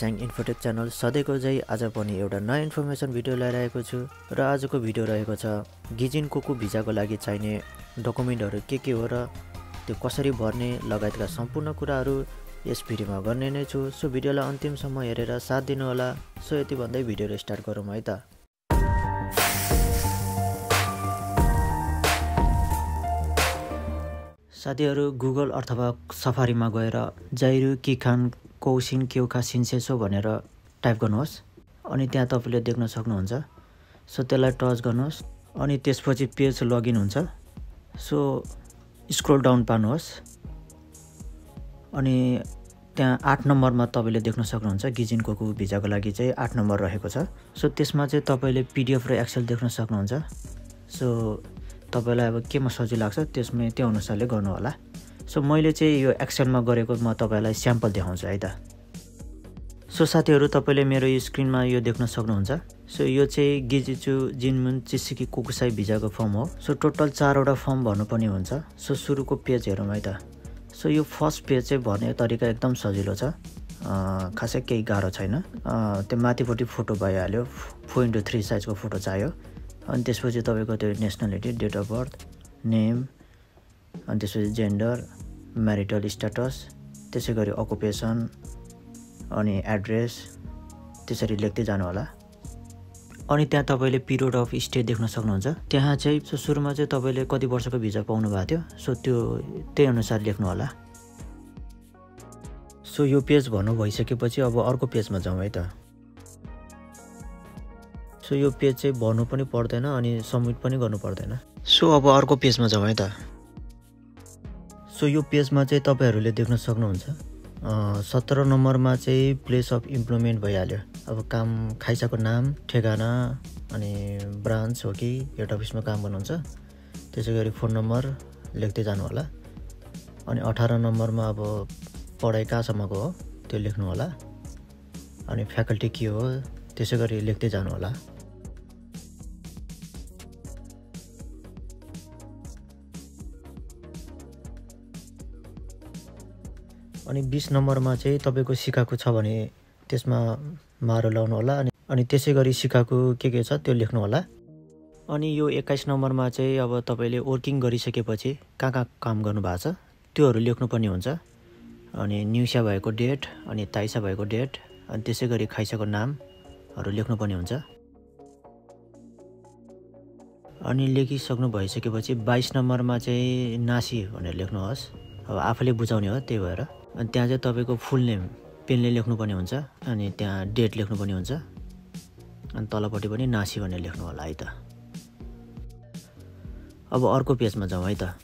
स्याङ infotech channel सधैँको झै आज पनि एउटा नयाँ इन्फर्मेसन भिडियो लिएर आएको छु र आजको भिडियो रहेको छ गिजिन कोकु भिजाको लागि चाहिने डकुमेन्टहरू के हो र त्यो कसरी भर्ने लगायतका सम्पूर्ण कुराहरू यस भिडियोमा गर्ने नै छु। सो भिडियोलाई अन्तिमसम्म हेरेर साथ दिनु होला। सो यति भन्दै भिडियो स्टार्ट गरौँ है त। साथीहरू गुगल अथवा सफारीमा गएर जाइरु किखान कौसिन क्योखा सिन्सेसो भनेर टाइप गर्नुहोस् अनि त्यहाँ तपाईले देख्न सक्नुहुन्छ। सो त्यसलाई टच गर्नुहोस् अनि त्यसपछि पेज लगइन हुन्छ। सो स्क्रोल डाउन पार्नुहोस् अनि त्यहाँ 8 नम्बरमा तपाईले देख्न सक्नुहुन्छ गिजिन कोकु भिजाको लागि चाहिँ 8 नम्बर रहेको छ। सो त्यसमा चाहिँ तपाईले पीडीएफ र एक्सेल देख्न सक्नुहुन्छ। सो तपाईलाई अब केमा सजिलो लाग्छ त्यसमै त्यो अनुसारले गर्नु होला। सो मैले चाहिँ यो एक्सेलमा गरेको म तपाईलाई स्याम्पल देखाउँछु है त। सो साथीहरू तपाईले मेरो यो स्क्रिनमा यो देख्न सक्नुहुन्छ। सो यो चाहिँ गिजिचु जिनमुन चिसिकी कोकुसाई भिजाको फर्म हो। सो टोटल 4 वटा फर्म भर्नुपर्ने हुन्छ। सो सुरुको पेज हेरौँ है त। सो यो फर्स्ट पेज चाहिँ भर्ने तरिका एकदम सजिलो छ, खासै केही गाह्रो छैन। त्यो माथिपट्टि फोटो भइहाल्यो, 4:3 साइजको फोटो चाहियो। अनि त्यसपछि तपाईको त्यो nationality, date of birth, name, अनि त्यसपछि जेन्डर, म्यारिटल स्ट्याटस, त्यसै गरी अकुपेसन अनि एड्रेस त्यसरी लेख्दै जानु होला। अनि त्यहाँ तपाईले पिरियड अफ स्टे देख्न सक्नुहुन्छ। त्यहाँ चाहिँ सुरुमा चाहिँ तपाईले कति वर्षको भिजा पाउनु भएको थियो सो त्यही अनुसार लेख्नु होला। सो यो पेज भर्नु भइसकेपछि अब अर्को पेजमा जाउँ है त। सो यो पेज चाहिँ भर्नु पनि पर्दैन अनि सबमिट पनि गर्नु पर्दैन। सो अब अर्को पेजमा जाउँ है त। सो यो पेजमा चाहिँ तपाईहरूले देख्न सक्नुहुन्छ 17 नम्बरमा चाहिँ प्लेस अफ इम्प्लोइमेन्ट भइहाल्यो। अब काम खाइसाको नाम, ठेगाना अनि ब्रान्च हो कि हेड अफिसमा काम गर्नुहुन्छ, त्यसै गरी फोन नम्बर लेख्दै जानु होला। अनि 18 नम्बरमा अब पढाइ कहाँसम्मको हो त्यो लेख्नु होला। अनि फ्याकल्टी के हो त्यसै गरी लेख्दै जानु होला। अनि 20 नम्बरमा चाहिँ तपाईको सिकाको छ भने त्यसमा मारो लाउनु होला। अनि त्यसै गरी सिकाको के छ त्यो लेख्नु होला। अनि यो 21 नम्बरमा चाहिँ अब तपाईले वर्किङ गरिसकेपछि कहाँ काम गर्नु भएको छ त्योहरू लेख्नुपर्ने हुन्छ। अनि न्युसा भएको डेट, अनि ताइसा भएको डेट, अनि त्यसै गरी खाइसाको नामहरू लेख्नुपर्ने हुन्छ। अनि लेखिसक्नु भइसकेपछि 22 नम्बरमा चाहिँ नासी भनेर लेख्नुहोस्। अब आफूले बुझाउने हो त्यही भएर। अनि त्यहाँ चाहिँ तपाईको फुल नेम पेनले लेख्नुपर्ने हुन्छ। अनि त्यहाँ डेट लेख्नुपर्ने हुन्छ। अनि तलपट्टि पनि नासी भनेर लेख्नु होला है त। अब अर्को पेजमा जाउँ है त।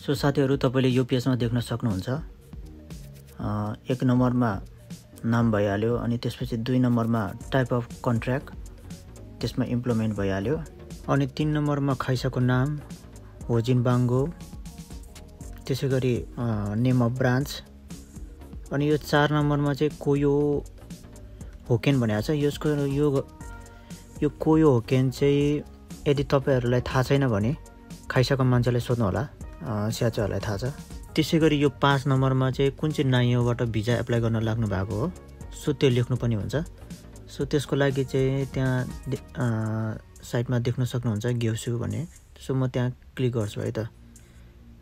सो साथीहरू तपाईले यो पेजमा देख्न सक्नुहुन्छ 1 नम्बरमा नाम भइहाल्यो। अनि त्यसपछि 2 नम्बरमा टाइप अफ कन्ट्र्याक्ट, त्यसमा इम्प्लोइमेन्ट भइहाल्यो। अनि 3 नम्बरमा खाइसाको नाम होजिन बाङ्गो, त्यसै गरी नेम अफ ब्रान्च। अनि यो 4 नम्बरमा चाहिँ कोयो होकेन भनेको छ। यो कोयो होकेन चाहिँ यदि तपाईहरूलाई थाहा छैन भने खाइसाको मान्छेलाई सोध्नु होला, स्याचोहरूलाई थाहा छ। त्यसै गरी यो 5 नम्बरमा चाहिँ कुन चाहिँ नाइयोबाट भिजा एप्लाई गर्न लाग्नु भएको हो सो त्यो लेख्नु पनि हुन्छ। सो त्यसको लागि चाहिँ त्यहाँ साइडमा देख्न सक्नुहुन्छ गेउसु भन्ने। सो म त्यहाँ क्लिक गर्छु है त।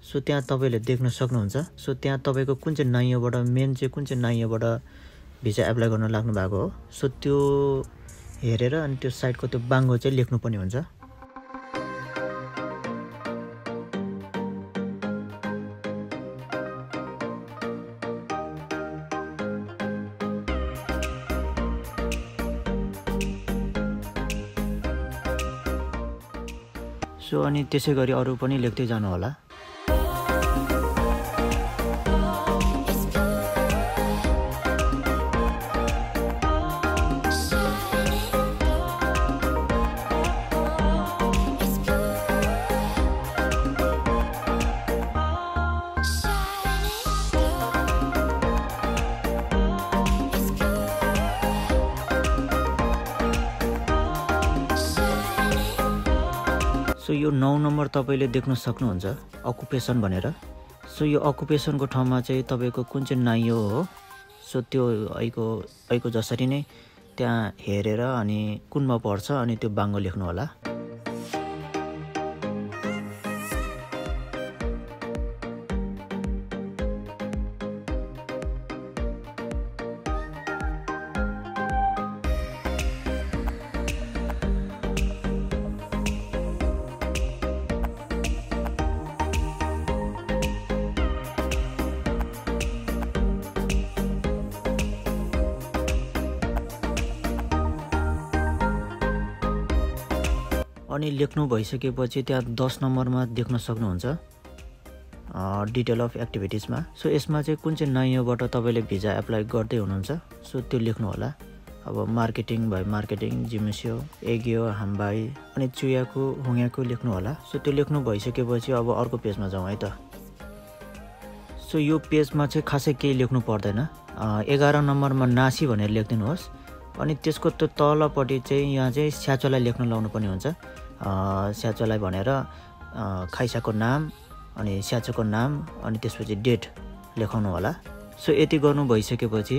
सो त्यहाँ तपाईले देख्न सक्नुहुन्छ। सो त्यहाँ तपाईको कुन चाहिँ नाइयोबाट, मेन चाहिँ कुन चाहिँ नाइयोबाट भिजा एप्लाई गर्न लाग्नु भएको हो सो त्यो हेरेर अनि त्यो साइडको त्यो बाङ्गो चाहिँ लेख्नुपर्ने हुन्छ। सो अनि त्यसै गरी अरू पनि लेख्दै जानु होला। सो यो 9 नम्बर तपाईले देख्न सक्नुहुन्छ अकुपेसन भनेर। सो यो अकुपेसनको ठाउँमा चाहिँ तपाईको कुन चाहिँ नाइयो हो सो त्यो ऐको जसरी नै त्यहाँ हेरेर अनि कुनमा पर्छ अनि त्यो बाङ्गो लेख्नु होला। अनि लेख्नु भइसकेपछि त्यहाँ 10 नम्बरमा देख्न सक्नुहुन्छ डिटेल अफ एक्टिभिटिजमा। सो यसमा चाहिँ कुन चाहिँ नयाँबाट तपाईँले भिजा एप्लाई गर्दै हुनुहुन्छ सो त्यो लेख्नु होला। अब मार्केटिङ भए मार्केटिङ, जिम्सियो, एगियो, हाम्बाई अनि चुयाको, हुङ्याको लेख्नु होला। सो त्यो लेख्नु भइसकेपछि अब अर्को पेजमा जाउँ है त। सो यो पेजमा चाहिँ खासै केही लेख्नु पर्दैन। 11 नम्बरमा नासी भनेर लेखिदिनुहोस्। अनि त्यसको त्यो तलपट्टि चाहिँ यहाँ चाहिँ स्याचोलाई लेख्न लाउनु पर्ने हुन्छ। स्याचोलाई भनेर खाइसाको नाम अनि स्याचोको नाम अनि त्यसपछि डेट लेखाउनु होला। सो यति गर्नु भइसकेपछि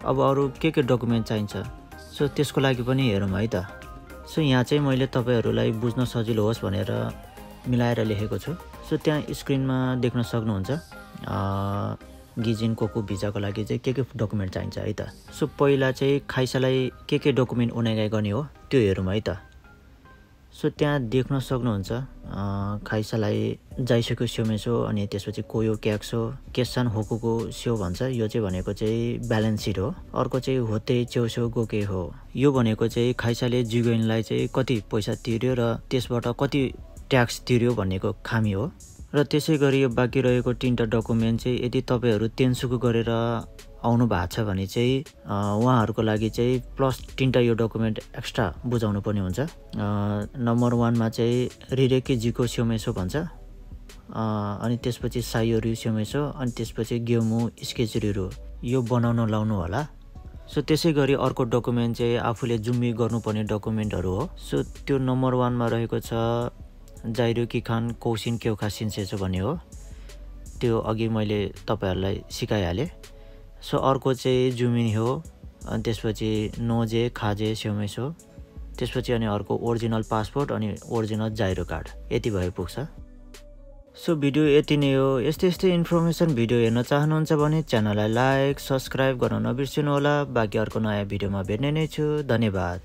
अब अरू के डकुमेन्ट चाहिन्छ सो त्यसको लागि पनि हेरौँ है त। सो यहाँ चाहिँ मैले तपाईँहरूलाई बुझ्न सजिलो होस् भनेर मिलाएर लेखेको छु। सो त्यहाँ स्क्रिनमा देख्न सक्नुहुन्छ गिजिन कोकु भिजाको लागि चाहिँ के डकुमेन्ट चाहिन्छ है त। सो पहिला चाहिँ खाइसालाई के डकुमेन्ट उनाइगाई गर्ने हो त्यो हेरौँ है त। सो त्यहाँ देख्न सक्नुहुन्छ खाइसालाई जाइसक्यो स्योमेसो अनि त्यसपछि कोयो क्याक्सो केसान होकुको स्यो भन्छ। यो चाहिँ भनेको चाहिँ ब्यालेन्स सिट हो। अर्को चाहिँ होते चेउसो गोके हो। यो भनेको चाहिँ खाइसाले जिगोइनलाई चाहिँ कति पैसा तिर्यो र त्यसबाट कति ट्याक्स तिर्यो भन्नेको खामी हो। र त्यसै गरी यो बाँकी रहेको 3टा डकुमेन्ट चाहिँ यदि तपाईँहरू तेन्सुको गरेर आउनु भएको छ भने चाहिँ उहाँहरूको लागि चाहिँ प्लस 3टा यो डकुमेन्ट एक्स्ट्रा बुझाउनु पर्ने हुन्छ। नम्बर 1मा चाहिँ रिरेकी जिको स्योमेसो भन्छ अनि त्यसपछि सायोरु स्योमेसो अनि त्यसपछि गेमु स्केचुरिरु यो बनाउन लाउनु होला। सो त्यसै गरी अर्को डकुमेन्ट चाहिँ आफूले जुम्मी गर्नुपर्ने डकुमेन्टहरू हो। सो त्यो नम्बर 1मा रहेको छ जाइरुकी खान कौसिन क्योखा सिन्सेसो भन्ने हो। त्यो अघि मैले तपाईहरुलाई सिकाइहाले। सो अर्को चाहिँ जुमिन हो अनि त्यसपछि नोजे खाजे स्योमेसो त्यसपछि अनि अर्को ओरिजिनल पासपोर्ट अनि ओरिजिनल जाइरो कार्ड यति भए पुग्छ। सो भिडियो यति नै हो। यस्तै इन्फर्मेसन भिडियो हेर्न चाहनुहुन्छ भने च्यानललाई लाइक सब्स्क्राइब गर्न नबिर्सनु होला। बाँकी अर्को नयाँ भिडियोमा भेट्ने नै छु। धन्यवाद।